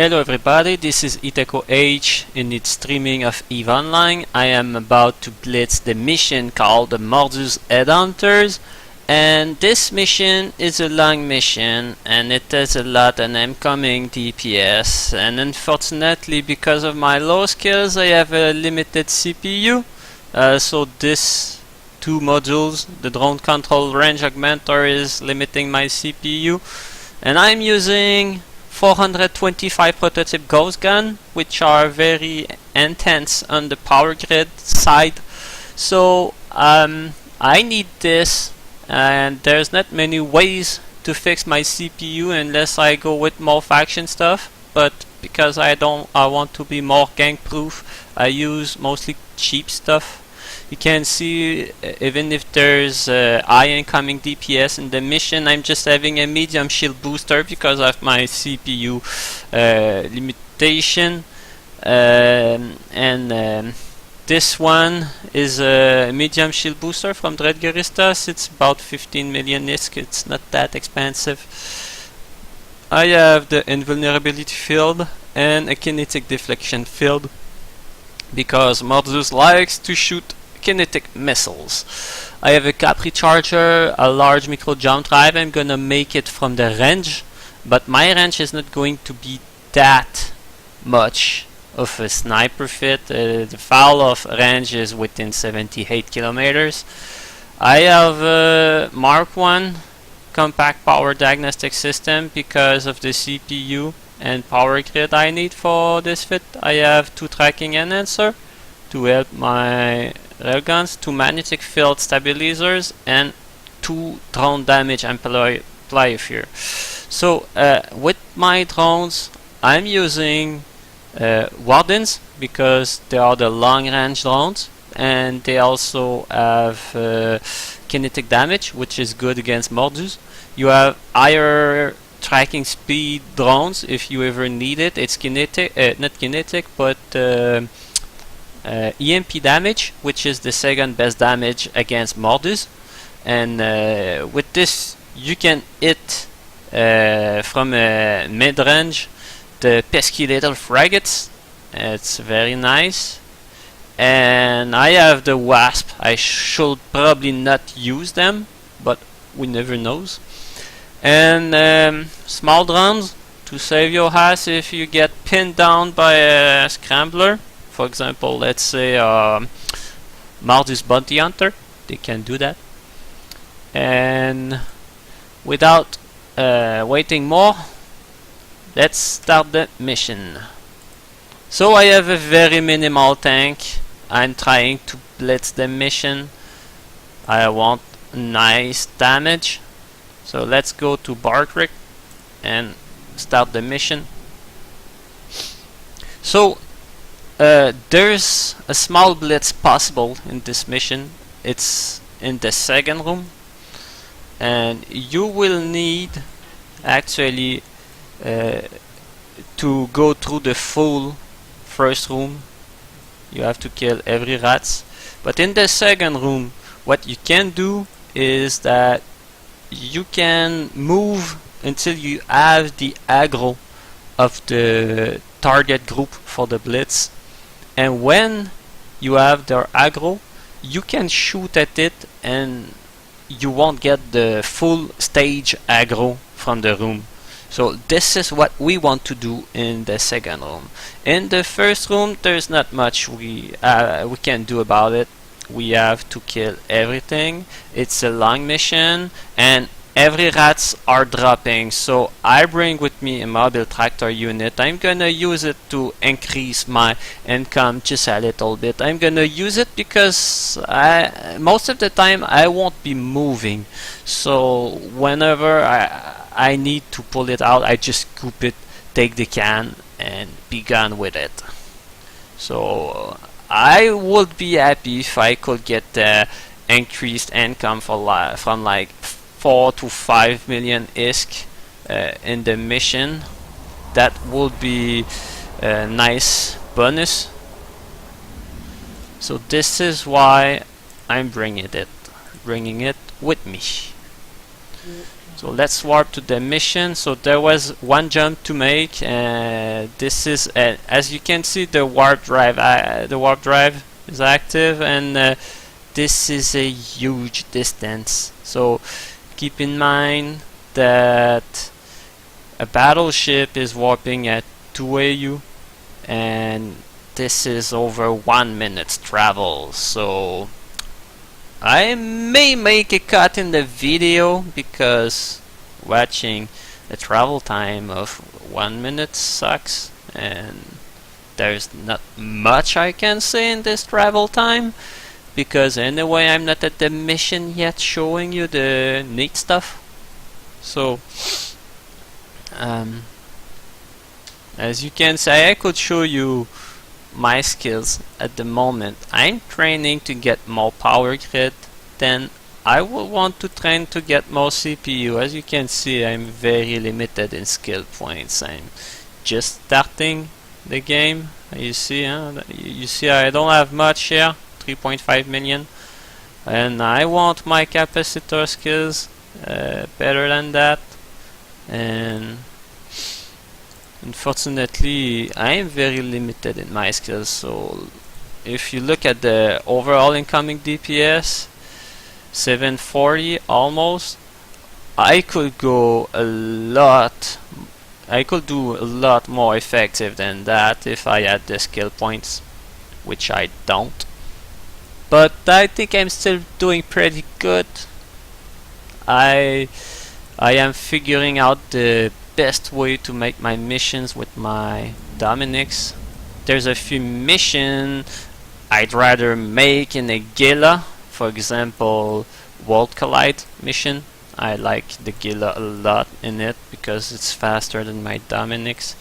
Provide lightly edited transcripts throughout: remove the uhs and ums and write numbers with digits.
Hello everybody, this is Iteco H in its streaming of EVE Online. I am about to blitz the mission called the Mordus Headhunters, and this mission is a long mission and it has a lot of incoming DPS, and unfortunately because of my low skills I have a limited CPU, so this two modules, the drone control range augmenter, is limiting my CPU, and I'm using 425 prototype ghost gun, which are very intense on the power grid side. So I need this, and there's not many ways to fix my CPU unless I go with more faction stuff. But because I want to be more gang proof, I use mostly cheap stuff. You can see even if there's high incoming DPS in the mission, I'm just having a medium shield booster because of my CPU limitation. This one is a medium shield booster from Dreadgeristas. It's about 15 million ISK. It's not that expensive. I have the invulnerability field and a kinetic deflection field because Mordus likes to shoot kinetic missiles. I have a Capri charger, a large micro jump drive. I'm gonna make it from the range, but my range is not going to be that much of a sniper fit. The foul of range is within 78 kilometers. I have a Mark 1 compact power diagnostic system because of the CPU and power grid I need for this fit. I have 2 tracking enhancer to help my railguns, 2 magnetic field stabilizers, and 2 drone damage amplifier. So with my drones I'm using Wardens because they are the long range drones, and they also have kinetic damage, which is good against Mordus. You have higher tracking speed drones if you ever need it. It's kinetic, not kinetic, but EMP damage, which is the second best damage against Mordus, and with this you can hit from mid-range the pesky little frigates. It's very nice. And I have the Wasp. I should probably not use them, but we never knows. And small drones to save your ass if you get pinned down by a scrambler. For example, let's say Mordus Bounty Hunter, they can do that. And without waiting more, let's start the mission. So I have a very minimal tank. I'm trying to blitz the mission. I want nice damage. So let's go to Bartrick and start the mission. So there's a small blitz possible in this mission. It's in the second room, and you will need actually to go through the full first room. You have to kill every rats, but in the second room what you can do is that you can move until you have the aggro of the target group for the blitz. And when you have their aggro, you can shoot at it and you won't get the full stage aggro from the room. So this is what we want to do in the second room. In the first room there's not much we can do about it. We have to kill everything. It's a long mission and every rats are dropping, so I bring with me a mobile tractor unit. I'm gonna use it to increase my income just a little bit. I'm gonna use it because most of the time I won't be moving, so whenever I need to pull it out, I just scoop it, take the can, and be gone with it. So I would be happy if I could get increased income for from like 4 to 5 million ISK in the mission. That would be a nice bonus. So this is why I'm bringing it with me. So let's warp to the mission. So there was one jump to make, and this is as you can see, the warp drive is active, and this is a huge distance. So keep in mind that a battleship is warping at 2 AU, and this is over 1 minute's travel. So I may make a cut in the video because watching a travel time of 1 minute sucks, and there's not much I can say in this travel time, because anyway I'm not at the mission yet showing you the neat stuff. So as you can see, I could show you my skills at the moment. I'm training to get more power grid, then I will want to train to get more CPU. As you can see, I'm very limited in skill points. I'm just starting the game. You see, you see I don't have much here, 3.5 million, and I want my capacitor skills better than that, and unfortunately I am very limited in my skills. So if you look at the overall incoming DPS, 740 almost, I could do a lot more effective than that if I had the skill points, which I don't. But I think I'm still doing pretty good. I am figuring out the best way to make my missions with my Dominix. There's a few missions I'd rather make in a Gila, for example World Collide mission. I like the Gila a lot in it because it's faster than my Dominix,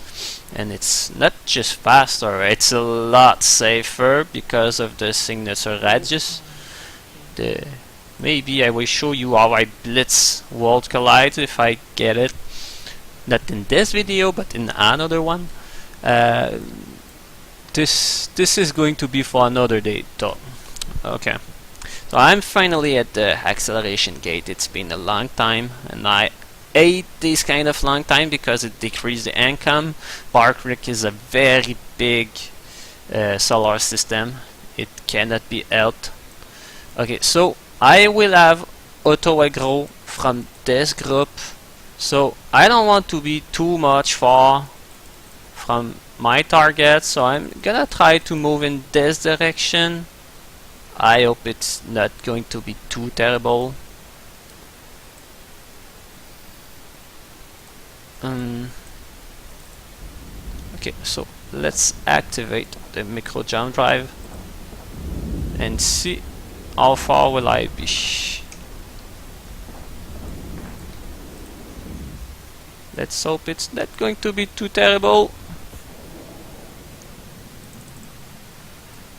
and it's not just faster, it's a lot safer because of the signature radius. Maybe I will show you how I blitz World Collide if I get it. Not in this video, but in another one. This is going to be for another day though. Okay. So I'm finally at the acceleration gate. It's been a long time, and I hate this kind of long time because it decreases the income. Barkrick is a very big solar system. It cannot be helped. Okay, so I will have auto aggro from this group. So I don't want to be too much far from my target, so I'm gonna try to move in this direction. I hope it's not going to be too terrible. Okay, so let's activate the micro jump drive and see how far will I be. Let's hope it's not going to be too terrible.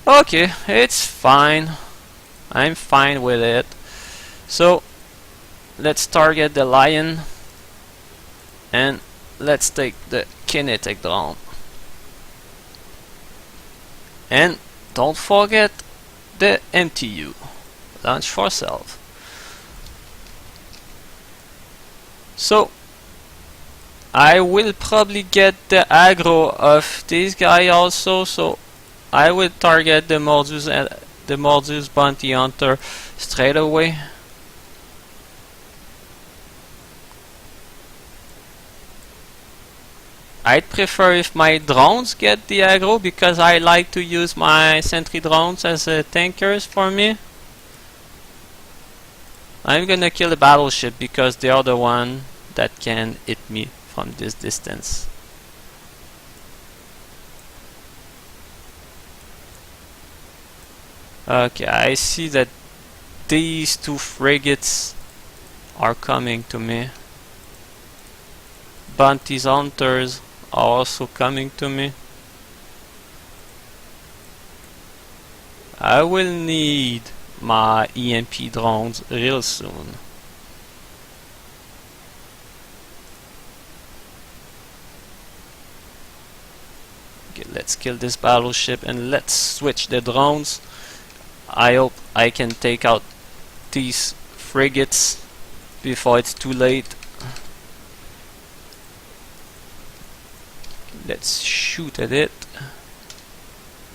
Okay, it's fine. I'm fine with it. So let's target the lion and let's take the kinetic drone. And don't forget the MTU, launch for self. So I will probably get the aggro of this guy also, so I will target the Mordus Bounty Hunter straight away. I'd prefer if my drones get the aggro, because I like to use my sentry drones as tankers for me. I'm gonna kill the battleship because they are the one that can hit me from this distance. Okay, I see that these two frigates are coming to me. Bounty hunters are also coming to me. I will need my EMP drones real soon. Okay, let's kill this battleship and let's switch the drones. I hope I can take out these frigates before it's too late. Let's shoot at it.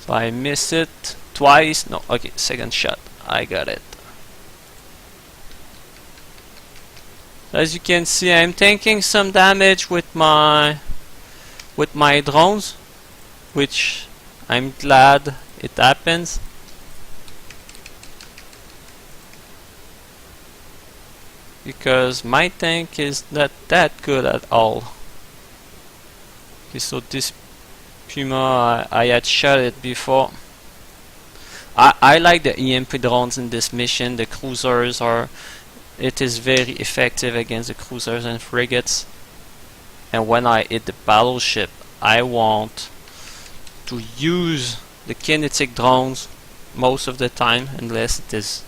So I miss it twice. No, okay, second shot. I got it. As you can see, I'm taking some damage with my drones, which I'm glad it happens. Because my tank is not that good at all. Okay, so this Puma, I had shot it before. I like the EMP drones in this mission. The cruisers are... It is very effective against the cruisers and frigates. And when I hit the battleship, I want to use the kinetic drones most of the time, unless it is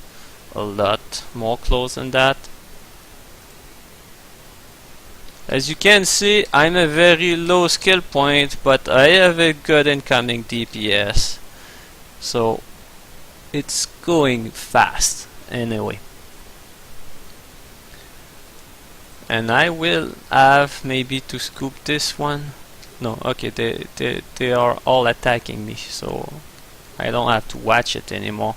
a lot more close than that. As you can see, I'm a very low skill point, but I have a good incoming DPS. So it's going fast anyway. And I will have maybe to scoop this one. No, okay, they are all attacking me, so I don't have to watch it anymore.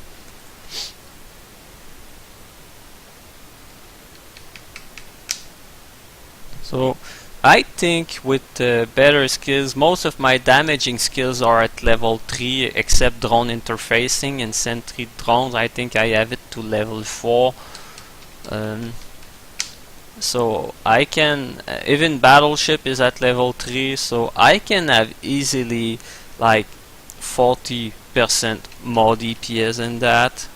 So I think with better skills, most of my damaging skills are at level 3, except drone interfacing and sentry drones. I think I have it to level 4. So I can, even battleship is at level 3, so I can have easily like 40% more DPS than that.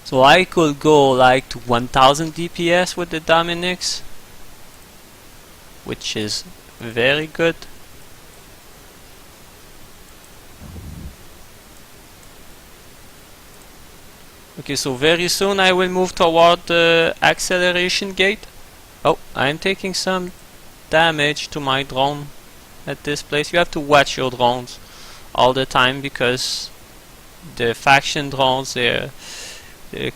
So I could go like to 1000 DPS with the Dominix, which is very good. Okay, so very soon I will move toward the acceleration gate. Oh, I'm taking some damage to my drone at this place. You have to watch your drones all the time, because the faction drones, they're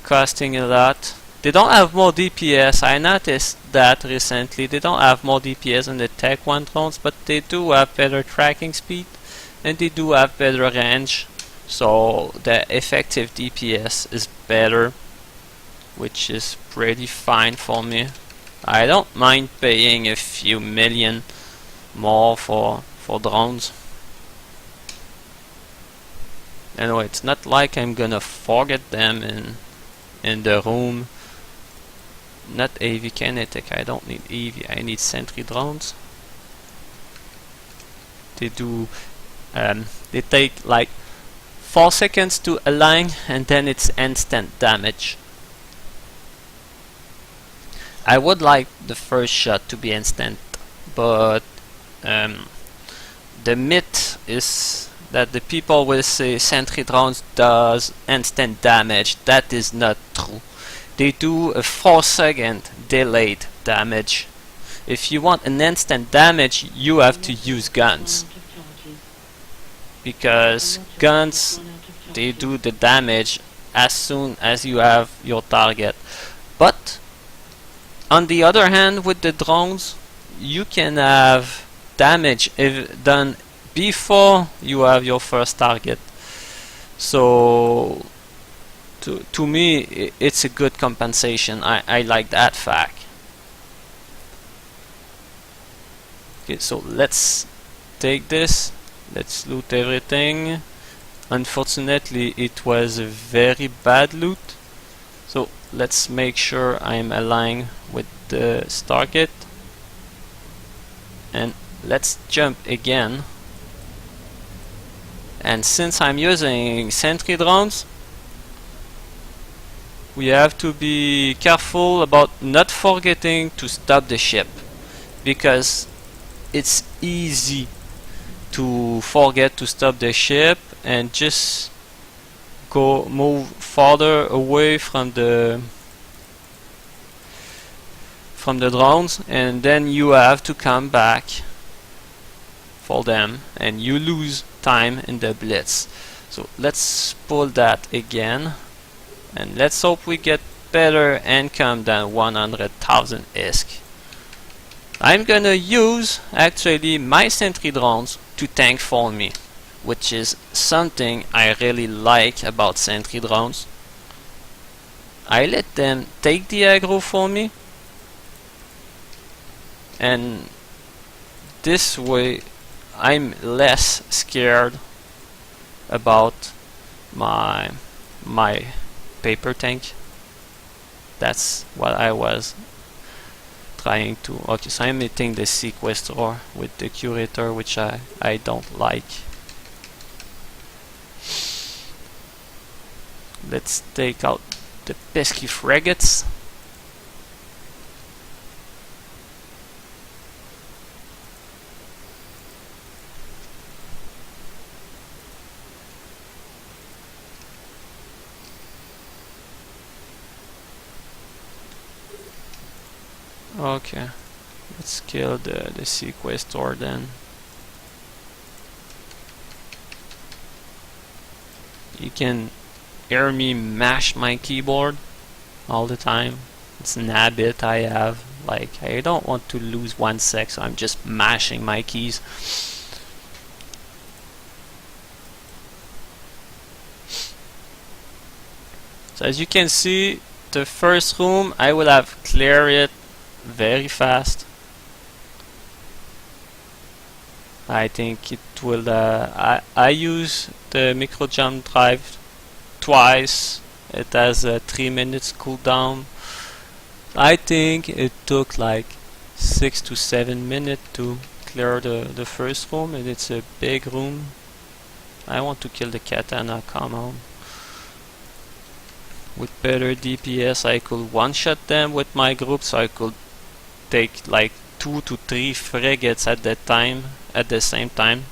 costing a lot. They don't have more DPS. I noticed that recently. They don't have more DPS than the Tech 1 drones, but they do have better tracking speed and they do have better range. So the effective DPS is better, which is pretty fine for me. I don't mind paying a few million more for drones. Anyway, it's not like I'm gonna forget them in the room. Not AV kinetic, I don't need AV, I need sentry drones. They do, they take like 4 seconds to align and then it's instant damage. I would like the first shot to be instant, but the myth is that the people will say sentry drones does instant damage. That is not true. They do a 4-second delayed damage. If you want an instant damage, you have to use guns, because guns, they do the damage as soon as you have your target. But on the other hand, with the drones, you can have damage done before you have your first target. So to me, it's a good compensation. I like that fact. Okay, so let's take this. Let's loot everything. Unfortunately, it was a very bad loot. So let's make sure I'm aligned with the target. And let's jump again. And since I'm using sentry drones, we have to be careful about not forgetting to stop the ship, because it's easy to forget to stop the ship and just move farther away from the drones, and then you have to come back for them and you lose time in the Blitz. So let's pull that again, and let's hope we get better income than 100,000 ISK. I'm gonna use actually my sentry drones to tank for me, which is something I really like about sentry drones. I let them take the aggro for me, and this way I'm less scared about my paper tank. That's what I was trying to. Okay, so I'm hitting the sequestrar with the curator, which I don't like. Let's take out the pesky frigates. Okay, let's kill the sequestrar then. You can hear me mash my keyboard all the time. It's an habit I have. Like, I don't want to lose 1 sec, so I'm just mashing my keys. So as you can see, the first room I will have cleared it very fast. I think it will. I use the micro jump drive twice. It has a 3 minutes cooldown. I think it took like 6 to 7 minutes to clear the first room, and it's a big room. I want to kill the katana, come on. With better DPS I could one-shot them with my group, so I could take like 2 to 3 frigates at the same time.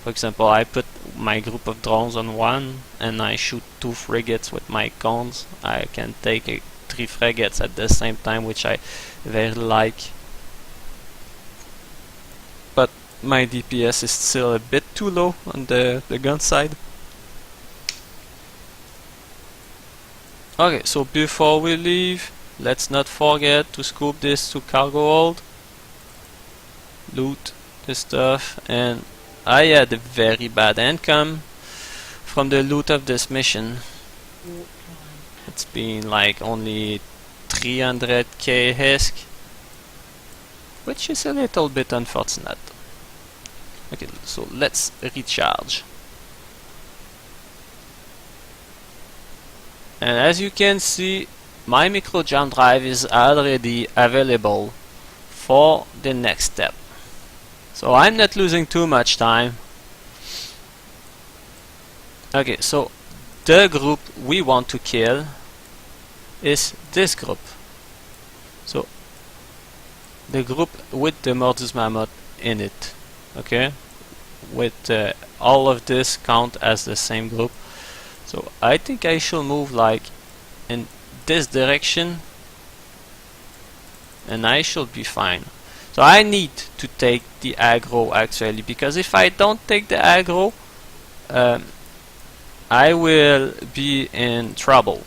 For example, I put my group of drones on one and I shoot 2 frigates with my guns. I can take 3 frigates at the same time, which I very like. But my DPS is still a bit too low on the gun side. Okay, so before we leave, let's not forget to scoop this to cargo hold, loot the stuff, and I had a very bad income from the loot of this mission. It's been like only 300k HESC, which is a little bit unfortunate. Okay, so let's recharge. And as you can see, my micro jump drive is already available for the next step. So I'm not losing too much time. Okay, so the group we want to kill is this group. So the group with the Mordus Mammoth in it. Okay, with all of this count as the same group. So I think I should move like in this direction and I should be fine. So I need to take the aggro actually, because if I don't take the aggro, I will be in trouble.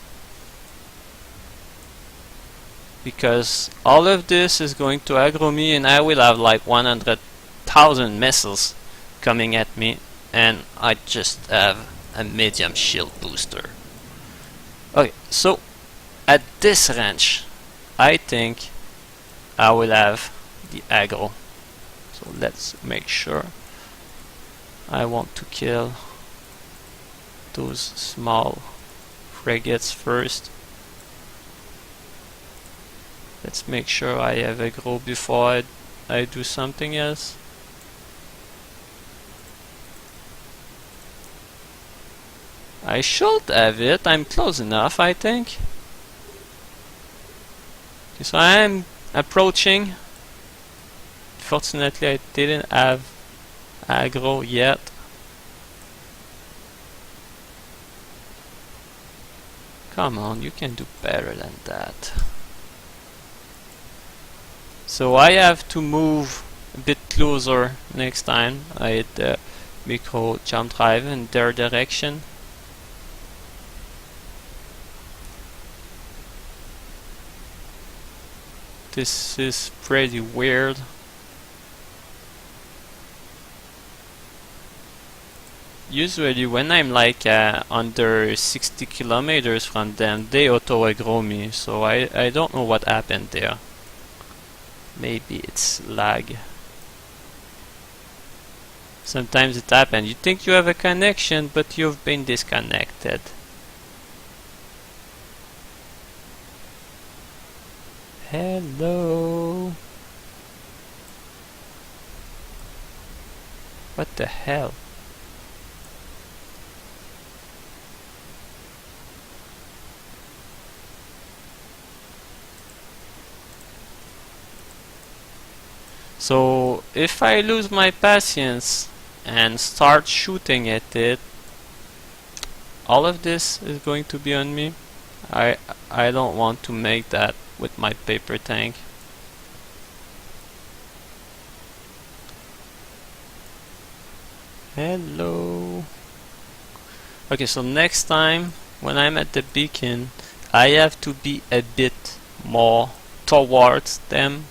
Because all of this is going to aggro me and I will have like 100,000 missiles coming at me, and I just have a medium shield booster. Okay, so at this range I think I will have the aggro. So let's make sure. I want to kill those small frigates first. Let's make sure I have aggro before I do something else. I should have it. I'm close enough, I think. Okay, so I am approaching. Fortunately, I didn't have aggro yet. Come on, you can do better than that. So I have to move a bit closer next time. I hit the micro jump drive in their direction. This is pretty weird. usually when I'm like under 60 kilometers from them, they auto-aggro me, so I don't know what happened there. Maybe it's lag. Sometimes it happens. You think you have a connection, but you've been disconnected. Hello. What the hell? So if I lose my patience and start shooting at it, all of this is going to be on me. I don't want to make that with my paper tank. Hello. Okay, so next time when I'm at the beacon, I have to be a bit more towards them,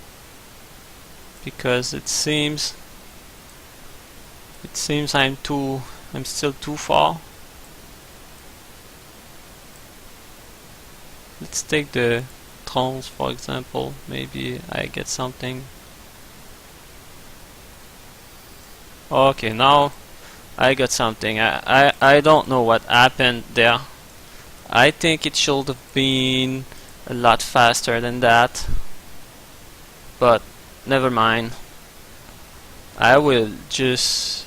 because it seems I'm still too far. Let's take the trolls for example. Maybe I get something. Okay, now I got something. I don't know what happened there. I think it should have been a lot faster than that, but never mind. I will just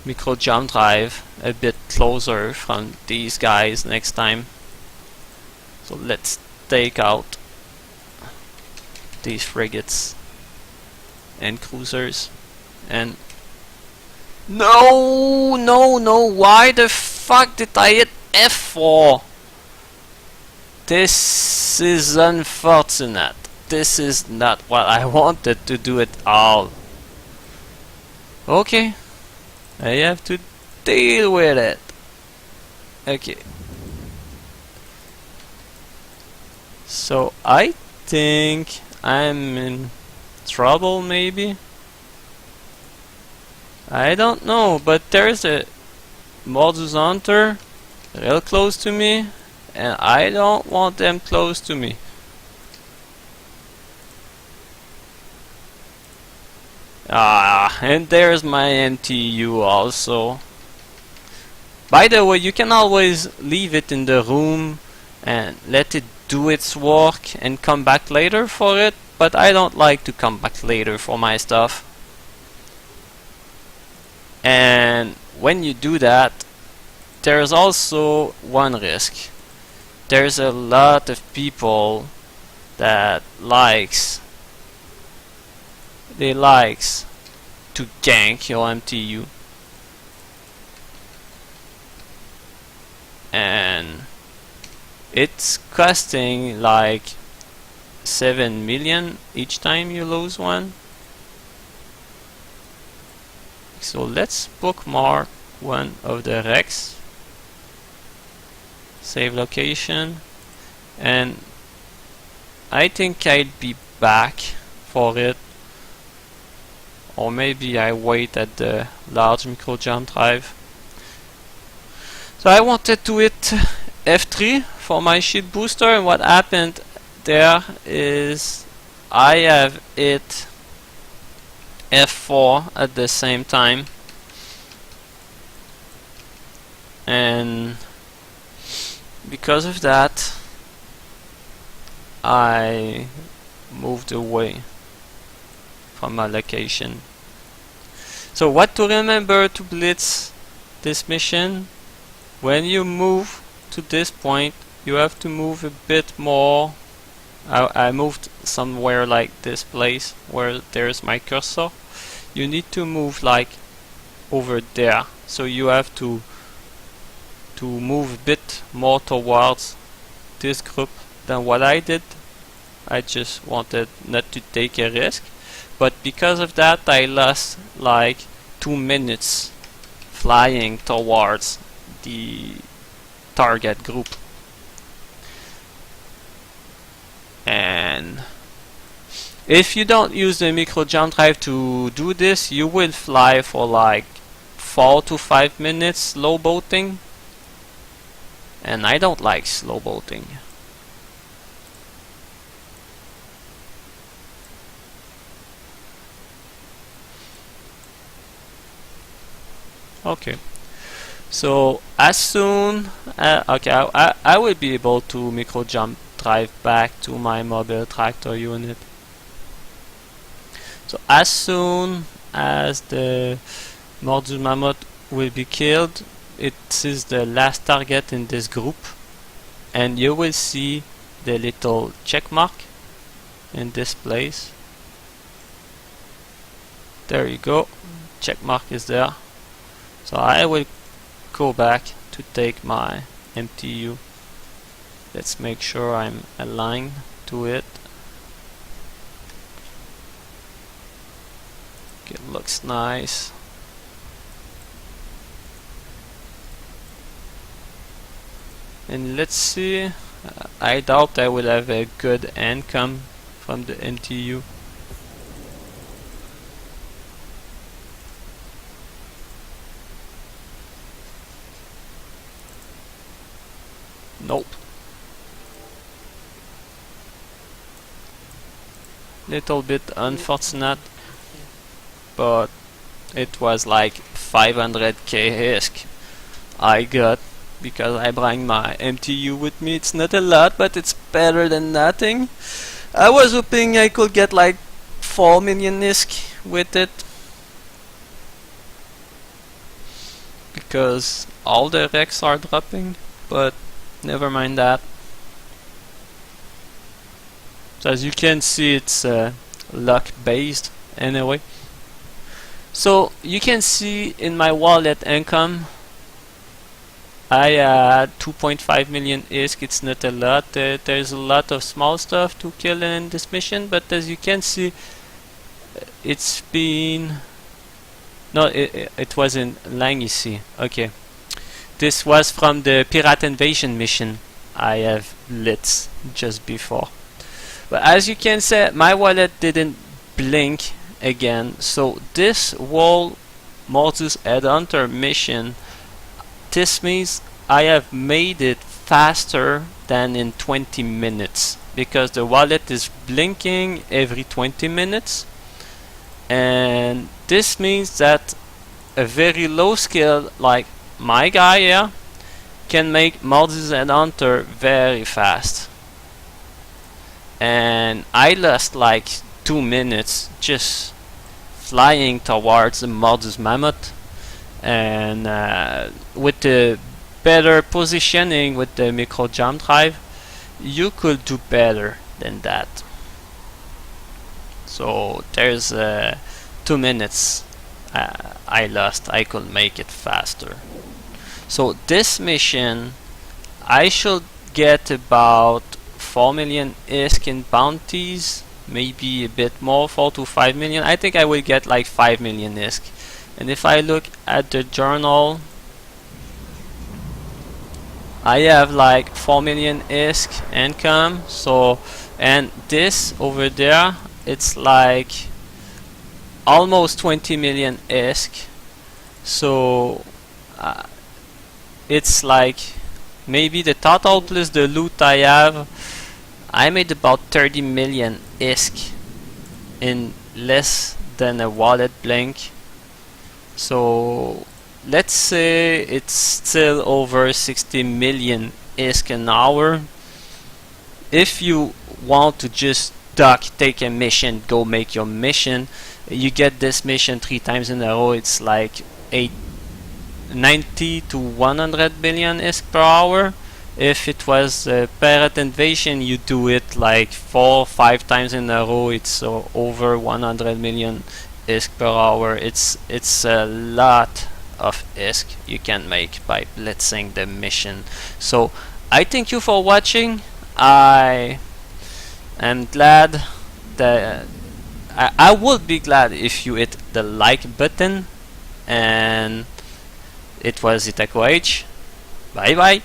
micro jump drive a bit closer from these guys next time. So let's take out these frigates and cruisers. And no, why the fuck did I hit F4? This is unfortunate. This is not what I wanted to do at all. Okay, I have to deal with it. Okay. So I think I'm in trouble, maybe? I don't know, but there's a Mordus Headhunter real close to me, and I don't want them close to me. And there's my MTU also. By the way, you can always leave it in the room and let it do its work and come back later for it, but I don't like to come back later for my stuff. And when you do that, there's also one risk. There's a lot of people that likes to gank your MTU, and it's costing like 7 million each time you lose one. So let's bookmark one of the wrecks, save location, and I think I'd be back for it, or maybe I wait at the large micro jump drive. So I wanted to hit F3 for my shield booster, and what happened there is I have hit F4 at the same time, and because of that I moved away from my location. So what to remember to blitz this mission: when you move to this point, you have to move a bit more. I moved somewhere like this place where there's my cursor. You need to move like over there, so you have to move a bit more towards this group than what I did. I just wanted not to take a risk, but because of that I lost like 2 minutes flying towards the target group. And if you don't use the micro jump drive to do this, you will fly for like 4 to 5 minutes slow boating, and I don't like slow boating. Okay, so as soon okay, I will be able to micro jump drive back to my mobile tractor unit. So as soon as the Mordus mammoth will be killed, it is the last target in this group, and you will see the little check mark in this place. There you go, check mark is there. So I will go back to take my MTU. Let's make sure I'm aligned to it. Okay, it looks nice. And let's see, I doubt I will have a good income from the MTU. Nope. Little bit unfortunate, but it was like 500k ISK I got because I bring my MTU with me. It's not a lot, but it's better than nothing. I was hoping I could get like 4 million ISK with it, because all the wrecks are dropping, but never mind that. So as you can see, it's luck based anyway. So you can see in my wallet income, I had 2.5 million ISK. It's not a lot. There's a lot of small stuff to kill in this mission, but as you can see, it's been... No, it was in Langisy. Okay. This was from the Pirate Invasion mission I have Blitz just before. But as you can see, my wallet didn't blink again. So this whole Mordus Headhunter mission, this means I have made it faster than in 20 minutes, because the wallet is blinking every 20 minutes, and this means that a very low skill like my guy here can make Mordus Headhunter very fast. And I lost like 2 minutes just flying towards the Mordus mammoth, and with the better positioning with the micro jump drive, you could do better than that. So there's 2 minutes I lost. I could make it faster. So this mission, I should get about 4 million ISK in bounties, maybe a bit more, 4 to 5 million. I think I will get like 5 million ISK. And if I look at the journal, I have like 4 million ISK income. So, and this over there, it's like almost 20 million ISK. So it's like maybe the total plus the loot I have, I made about 30 million ISK in less than a wallet blink. So let's say it's still over 60 million ISK an hour. If you want to just take a mission, go make your mission, you get this mission 3 times in a row, it's like 90 to 100 billion ISK per hour. If it was a Pirate Invasion, you do it like 4 or 5 times in a row, it's over 100 million ISK per hour. It's a lot of ISK you can make by blitzing the mission. So I thank you for watching. I am glad that I would be glad if you hit the like button, and it was Itaco H. Bye bye.